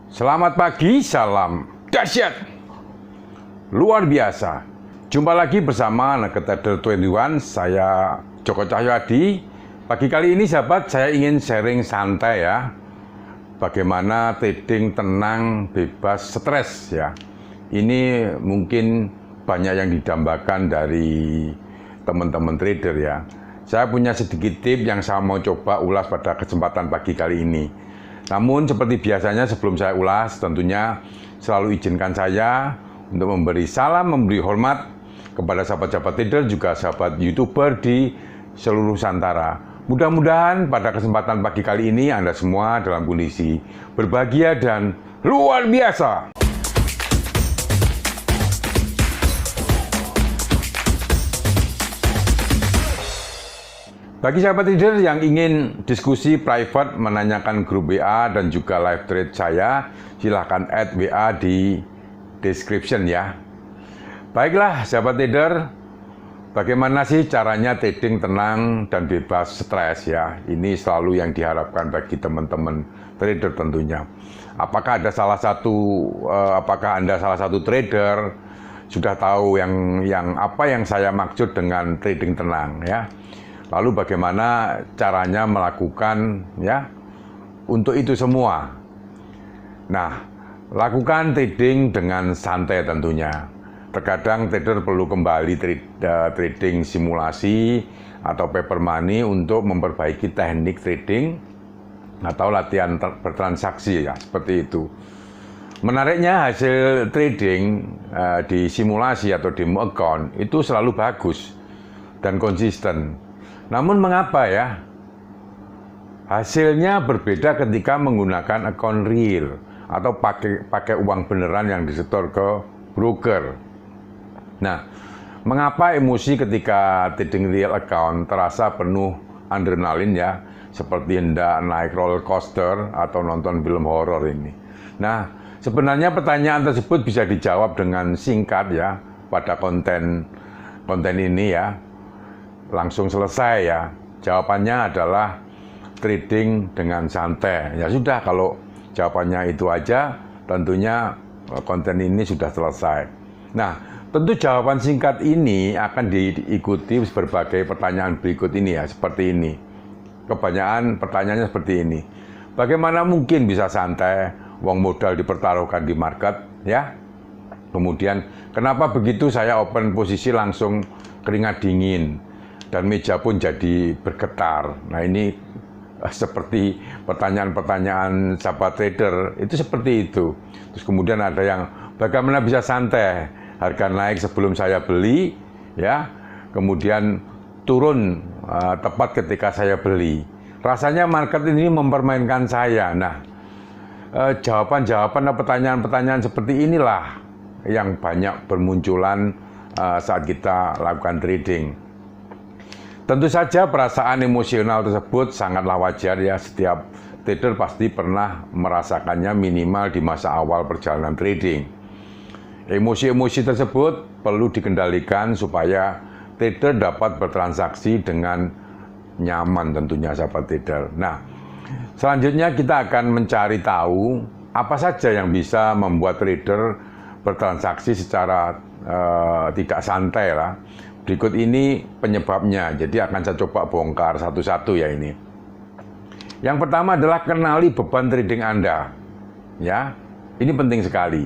Selamat pagi, salam dahsyat luar biasa. Jumpa lagi bersama Trader 21, saya Joko Cahyadi. Pagi kali ini sahabat, saya ingin sharing santai ya. Bagaimana trading tenang, bebas, stres ya. Ini mungkin banyak yang didambakan dari teman-teman trader ya. Saya punya sedikit tips yang saya mau coba ulas pada kesempatan pagi kali ini. Namun seperti biasanya sebelum saya ulas, tentunya selalu izinkan saya untuk memberi salam, memberi hormat kepada sahabat-sahabat trader, juga sahabat YouTuber di seluruh Nusantara. Mudah-mudahan pada kesempatan pagi kali ini Anda semua dalam kondisi berbahagia dan luar biasa. Bagi sahabat trader yang ingin diskusi private, menanyakan grup WA dan juga live trade saya, silahkan add WA di description ya. Baiklah sahabat trader, bagaimana sih caranya trading tenang dan bebas stres ya? Ini selalu yang diharapkan bagi teman-teman trader tentunya. Apakah Anda salah satu trader sudah tahu yang apa yang saya maksud dengan trading tenang ya? Lalu bagaimana caranya melakukan ya untuk itu semua. Nah, lakukan trading dengan santai tentunya. Terkadang trader perlu kembali trading simulasi atau paper money untuk memperbaiki teknik trading atau latihan bertransaksi ya, seperti itu. Menariknya hasil trading di simulasi atau demo account itu selalu bagus dan konsisten. Namun mengapa ya hasilnya berbeda ketika menggunakan akun real atau pakai uang beneran yang disetor ke broker? Nah, mengapa emosi ketika trading real account terasa penuh adrenalin ya, seperti hendak naik roller coaster atau nonton film horor ini? Nah, sebenarnya pertanyaan tersebut bisa dijawab dengan singkat ya pada konten ini ya. Langsung selesai ya. Jawabannya adalah trading dengan santai. Ya sudah, kalau jawabannya itu aja, tentunya konten ini sudah selesai. Nah, tentu jawaban singkat ini akan diikuti berbagai pertanyaan berikut ini ya, seperti ini. Kebanyakan pertanyaannya seperti ini. Bagaimana mungkin bisa santai, uang modal dipertaruhkan di market ya? Kemudian, kenapa begitu saya open posisi langsung keringat dingin? Dan meja pun jadi bergetar. Nah, ini seperti pertanyaan-pertanyaan sahabat trader, itu seperti itu. Terus kemudian ada yang bagaimana bisa santai, harga naik sebelum saya beli, ya, kemudian turun tepat ketika saya beli. Rasanya market ini mempermainkan saya. Nah, jawaban-jawaban atau pertanyaan-pertanyaan seperti inilah yang banyak bermunculan saat kita lakukan trading. Tentu saja perasaan emosional tersebut sangatlah wajar ya, setiap trader pasti pernah merasakannya minimal di masa awal perjalanan trading. Emosi-emosi tersebut perlu dikendalikan supaya trader dapat bertransaksi dengan nyaman tentunya sahabat trader. Nah, selanjutnya kita akan mencari tahu apa saja yang bisa membuat trader bertransaksi secara tidak santai lah. Berikut ini penyebabnya, jadi akan saya coba bongkar satu-satu ya ini. Yang pertama adalah kenali beban trading Anda. Ya, ini penting sekali.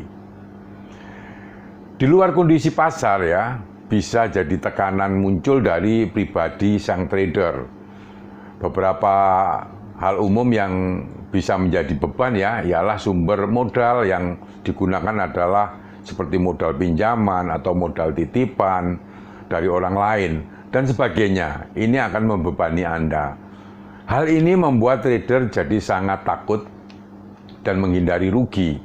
Di luar kondisi pasar ya, bisa jadi tekanan muncul dari pribadi sang trader. Beberapa hal umum yang bisa menjadi beban ya, ialah sumber modal yang digunakan adalah seperti modal pinjaman atau modal titipan dari orang lain, dan sebagainya. Ini akan membebani Anda. Hal ini membuat trader jadi sangat takut dan menghindari rugi.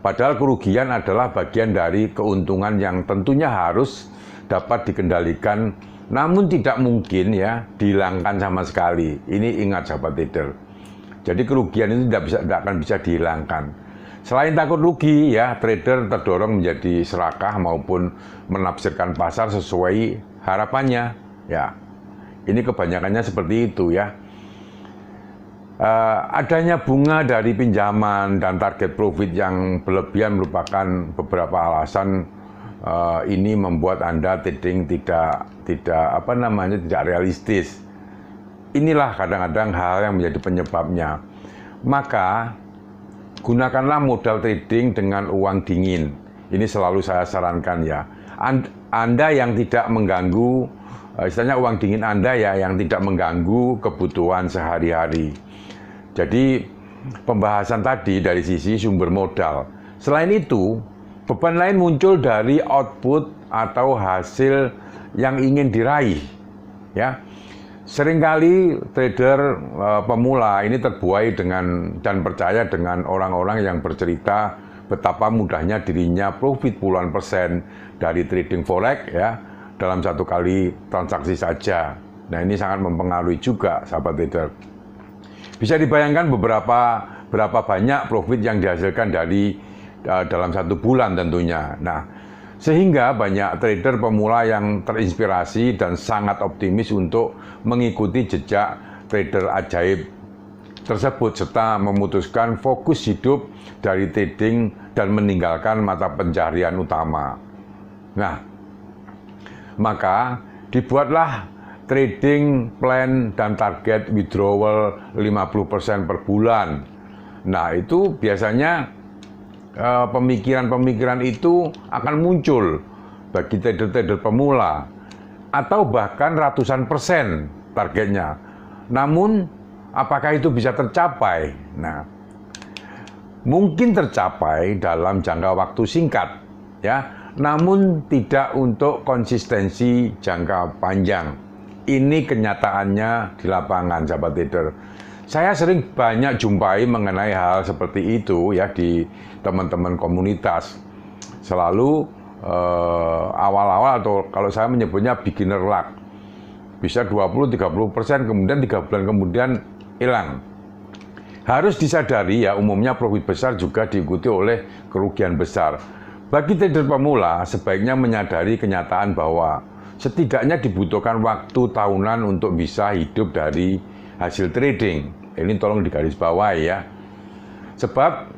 Padahal kerugian adalah bagian dari keuntungan yang tentunya harus dapat dikendalikan, namun tidak mungkin ya dihilangkan sama sekali. Ini ingat sahabat trader. Jadi kerugian itu tidak akan bisa dihilangkan. Selain takut rugi ya, trader terdorong menjadi serakah maupun menafsirkan pasar sesuai harapannya ya. Ini kebanyakannya seperti itu ya. Adanya bunga dari pinjaman dan target profit yang berlebihan merupakan beberapa alasan ini membuat Anda trading tidak realistis. Inilah kadang-kadang hal yang menjadi penyebabnya. Maka gunakanlah modal trading dengan uang dingin. Ini selalu saya sarankan ya. Anda yang tidak mengganggu, istilahnya uang dingin Anda ya, yang tidak mengganggu kebutuhan sehari-hari. Jadi pembahasan tadi dari sisi sumber modal. Selain itu, beban lain muncul dari output atau hasil yang ingin diraih. Ya, seringkali trader pemula ini terbuai dan percaya dengan orang-orang yang bercerita betapa mudahnya dirinya profit puluhan persen dari trading forex ya dalam satu kali transaksi saja. Nah, ini sangat mempengaruhi juga sahabat trader. Bisa dibayangkan berapa banyak profit yang dihasilkan dalam satu bulan tentunya. Nah, sehingga banyak trader pemula yang terinspirasi dan sangat optimis untuk mengikuti jejak trader ajaib tersebut serta memutuskan fokus hidup dari trading dan meninggalkan mata pencaharian utama. Nah, maka dibuatlah trading plan dan target withdrawal 50% per bulan. Nah, itu biasanya pemikiran-pemikiran itu akan muncul bagi trader-trader pemula atau bahkan ratusan persen targetnya. Namun, apakah itu bisa tercapai? Nah, mungkin tercapai dalam jangka waktu singkat, ya, namun tidak untuk konsistensi jangka panjang. Ini kenyataannya di lapangan, sahabat trader. Saya sering banyak jumpai mengenai hal seperti itu ya di teman-teman komunitas. Selalu awal-awal atau kalau saya menyebutnya beginner luck. Bisa 20-30%, kemudian 3 bulan kemudian hilang. Harus disadari ya, umumnya profit besar juga diikuti oleh kerugian besar. Bagi trader pemula, sebaiknya menyadari kenyataan bahwa setidaknya dibutuhkan waktu tahunan untuk bisa hidup dari hasil trading. Ini tolong digarisbawahi ya. Sebab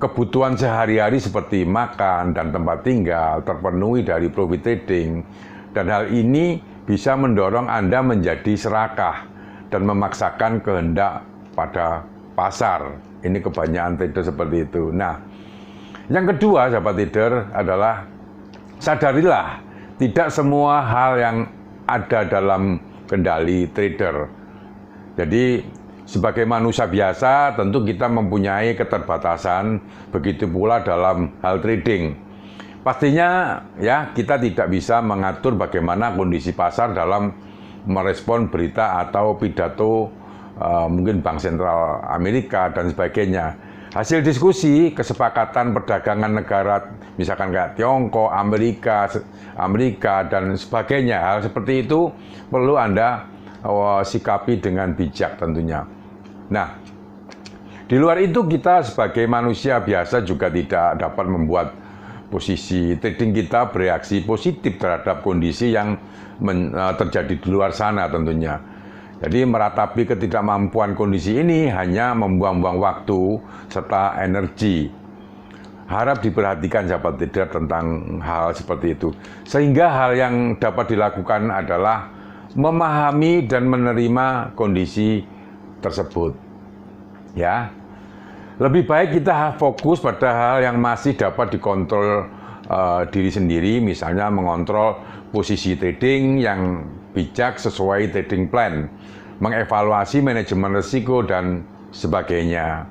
kebutuhan sehari-hari seperti makan dan tempat tinggal terpenuhi dari profit trading. Dan hal ini bisa mendorong Anda menjadi serakah dan memaksakan kehendak pada pasar. Ini kebanyakan trader seperti itu. Nah, yang kedua sahabat trader adalah sadarilah tidak semua hal yang ada dalam kendali trader. Jadi, sebagai manusia biasa, tentu kita mempunyai keterbatasan, begitu pula dalam hal trading. Pastinya, ya, kita tidak bisa mengatur bagaimana kondisi pasar dalam merespon berita atau pidato mungkin Bank Sentral Amerika dan sebagainya. Hasil diskusi, kesepakatan perdagangan negara, misalkan kayak Tiongkok, Amerika, dan sebagainya. Hal seperti itu perlu Anda sikapi dengan bijak tentunya. Nah, di luar itu kita sebagai manusia biasa juga tidak dapat membuat posisi trading kita bereaksi positif terhadap kondisi yang terjadi di luar sana tentunya. Jadi meratapi ketidakmampuan kondisi ini hanya membuang-buang waktu serta energi. Harap diperhatikan sahabat trader tentang hal seperti itu. Sehingga hal yang dapat dilakukan adalah memahami dan menerima kondisi tersebut. Ya. Lebih baik kita fokus pada hal yang masih dapat dikontrol diri sendiri, misalnya mengontrol posisi trading yang bijak sesuai trading plan, mengevaluasi manajemen risiko dan sebagainya.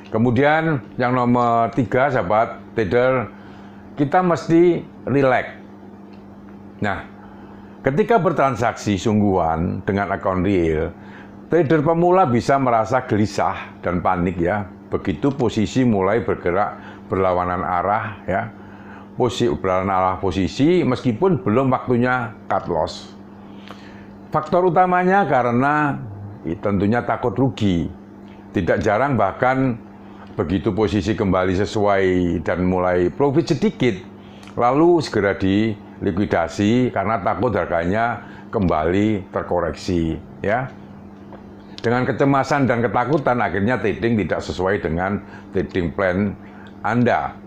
Kemudian yang nomor 3 sahabat trader, kita mesti relax. Nah, ketika bertransaksi sungguhan dengan akun real, trader pemula bisa merasa gelisah dan panik ya. Begitu posisi mulai bergerak berlawanan arah ya. Berlawanan arah posisi meskipun belum waktunya cut loss. Faktor utamanya karena tentunya takut rugi. Tidak jarang bahkan begitu posisi kembali sesuai dan mulai profit sedikit, lalu segera dilikuidasi karena takut harganya kembali terkoreksi ya. Dengan kecemasan dan ketakutan, akhirnya trading tidak sesuai dengan trading plan Anda.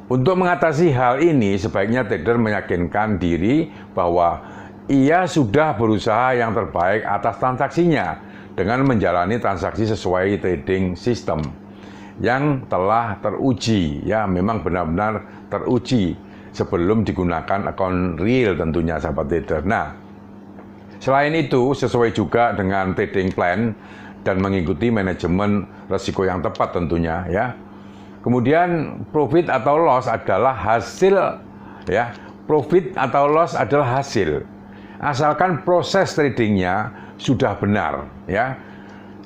Untuk mengatasi hal ini, sebaiknya trader meyakinkan diri bahwa ia sudah berusaha yang terbaik atas transaksinya dengan menjalani transaksi sesuai trading system yang telah teruji, ya memang benar-benar teruji sebelum digunakan akun real tentunya sahabat trader. Nah, selain itu sesuai juga dengan trading plan dan mengikuti manajemen risiko yang tepat tentunya ya. Kemudian profit atau loss adalah hasil ya. Profit atau loss adalah hasil. Asalkan proses tradingnya sudah benar ya.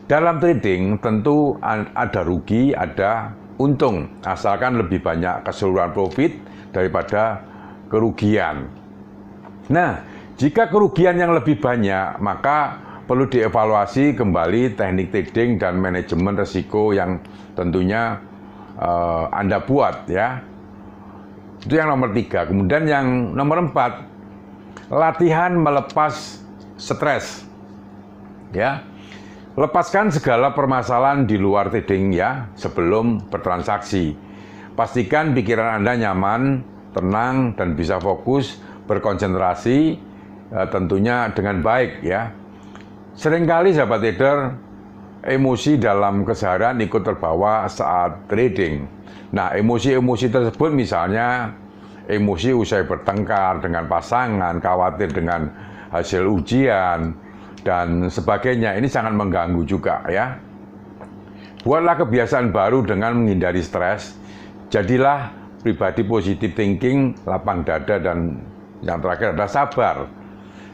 Dalam trading tentu ada rugi, ada untung, asalkan lebih banyak keseluruhan profit daripada kerugian. Nah, jika kerugian yang lebih banyak, maka perlu dievaluasi kembali teknik trading dan manajemen risiko yang tentunya Anda buat ya. Itu yang nomor 3. Kemudian yang nomor 4, latihan melepas stres. Ya. Lepaskan segala permasalahan di luar trading ya sebelum bertransaksi. Pastikan pikiran Anda nyaman, tenang dan bisa fokus berkonsentrasi tentunya dengan baik ya. Seringkali sahabat trader, emosi dalam keseharian ikut terbawa saat trading. Nah, emosi-emosi tersebut misalnya emosi usai bertengkar dengan pasangan, khawatir dengan hasil ujian, dan sebagainya. Ini sangat mengganggu juga ya. Buatlah kebiasaan baru dengan menghindari stres. Jadilah pribadi positive thinking, lapang dada, dan yang terakhir adalah sabar.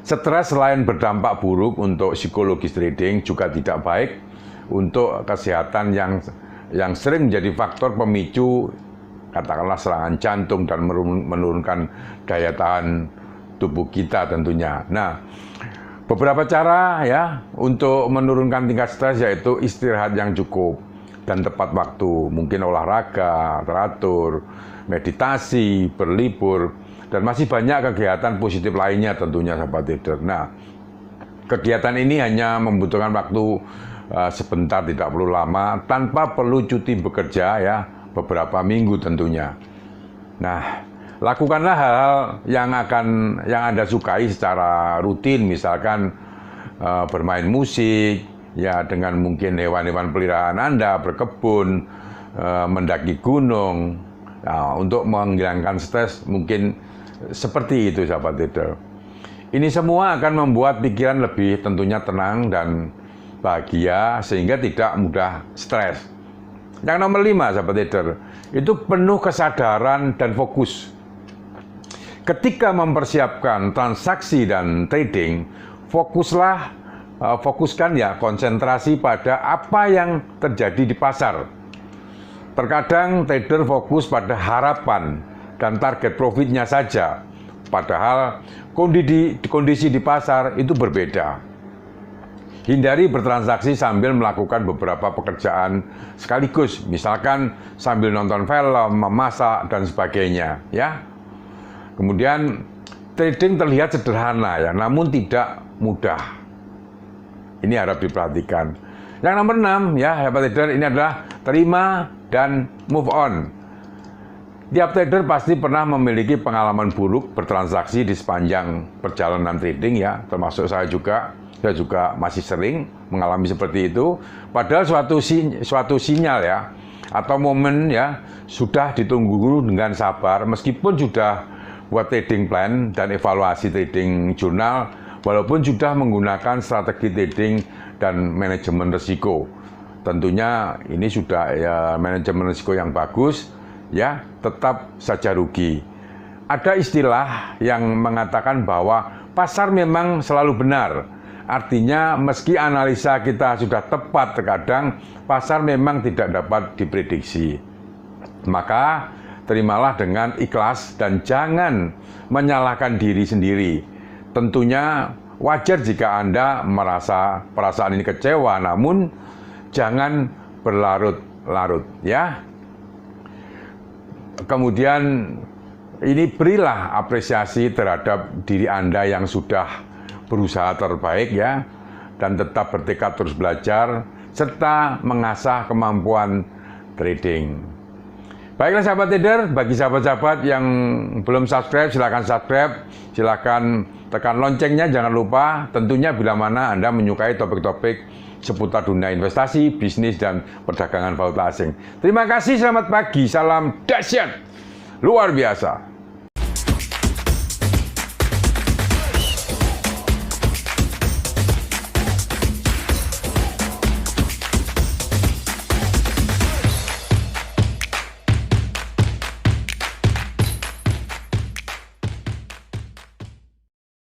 Stres selain berdampak buruk untuk psikologis trading juga tidak baik untuk kesehatan yang sering menjadi faktor pemicu katakanlah serangan jantung dan menurunkan daya tahan tubuh kita tentunya. Nah, beberapa cara ya untuk menurunkan tingkat stres yaitu istirahat yang cukup dan tepat waktu, mungkin olahraga teratur, meditasi, berlibur, dan masih banyak kegiatan positif lainnya tentunya sahabat trader. Nah, kegiatan ini hanya membutuhkan waktu sebentar, tidak perlu lama, tanpa perlu cuti bekerja ya, beberapa minggu tentunya. Nah, lakukanlah hal-hal yang Anda sukai secara rutin, misalkan bermain musik, ya dengan mungkin hewan-hewan peliharaan Anda, berkebun, mendaki gunung, nah, untuk menghilangkan stres mungkin seperti itu sahabat trader. Ini semua akan membuat pikiran lebih tentunya tenang dan bahagia sehingga tidak mudah stres. Yang nomor 5 sahabat trader, itu penuh kesadaran dan fokus. Ketika mempersiapkan transaksi dan trading, fokuskan ya konsentrasi pada apa yang terjadi di pasar. Terkadang trader fokus pada harapan dan target profitnya saja, padahal kondisi di pasar itu berbeda. Hindari bertransaksi sambil melakukan beberapa pekerjaan sekaligus, misalkan sambil nonton film, memasak, dan sebagainya ya. Kemudian trading terlihat sederhana ya, namun tidak mudah. Ini harus diperhatikan. Yang nomor 6 ya, sahabat trader, ini adalah terima dan move on. Tiap trader pasti pernah memiliki pengalaman buruk bertransaksi di sepanjang perjalanan trading ya, termasuk saya juga. Saya juga masih sering mengalami seperti itu. Padahal suatu sinyal ya, atau momen ya, sudah ditunggu dengan sabar, meskipun sudah buat trading plan dan evaluasi trading jurnal, walaupun sudah menggunakan strategi trading dan manajemen risiko. Tentunya ini sudah ya manajemen risiko yang bagus, ya tetap saja rugi. Ada istilah yang mengatakan bahwa pasar memang selalu benar. Artinya meski analisa kita sudah tepat, terkadang pasar memang tidak dapat diprediksi. Maka terimalah dengan ikhlas dan jangan menyalahkan diri sendiri. Tentunya wajar jika Anda merasa perasaan ini kecewa, namun jangan berlarut-larut ya. Kemudian ini berilah apresiasi terhadap diri Anda yang sudah berusaha terbaik ya. dan tetap bertekad terus belajar, serta mengasah kemampuan trading. Baiklah sahabat trader, bagi sahabat-sahabat yang belum subscribe, silakan tekan loncengnya, jangan lupa. Tentunya bila mana Anda menyukai topik-topik seputar dunia investasi, bisnis, dan perdagangan valuta asing. Terima kasih, selamat pagi, salam dahsyat, luar biasa.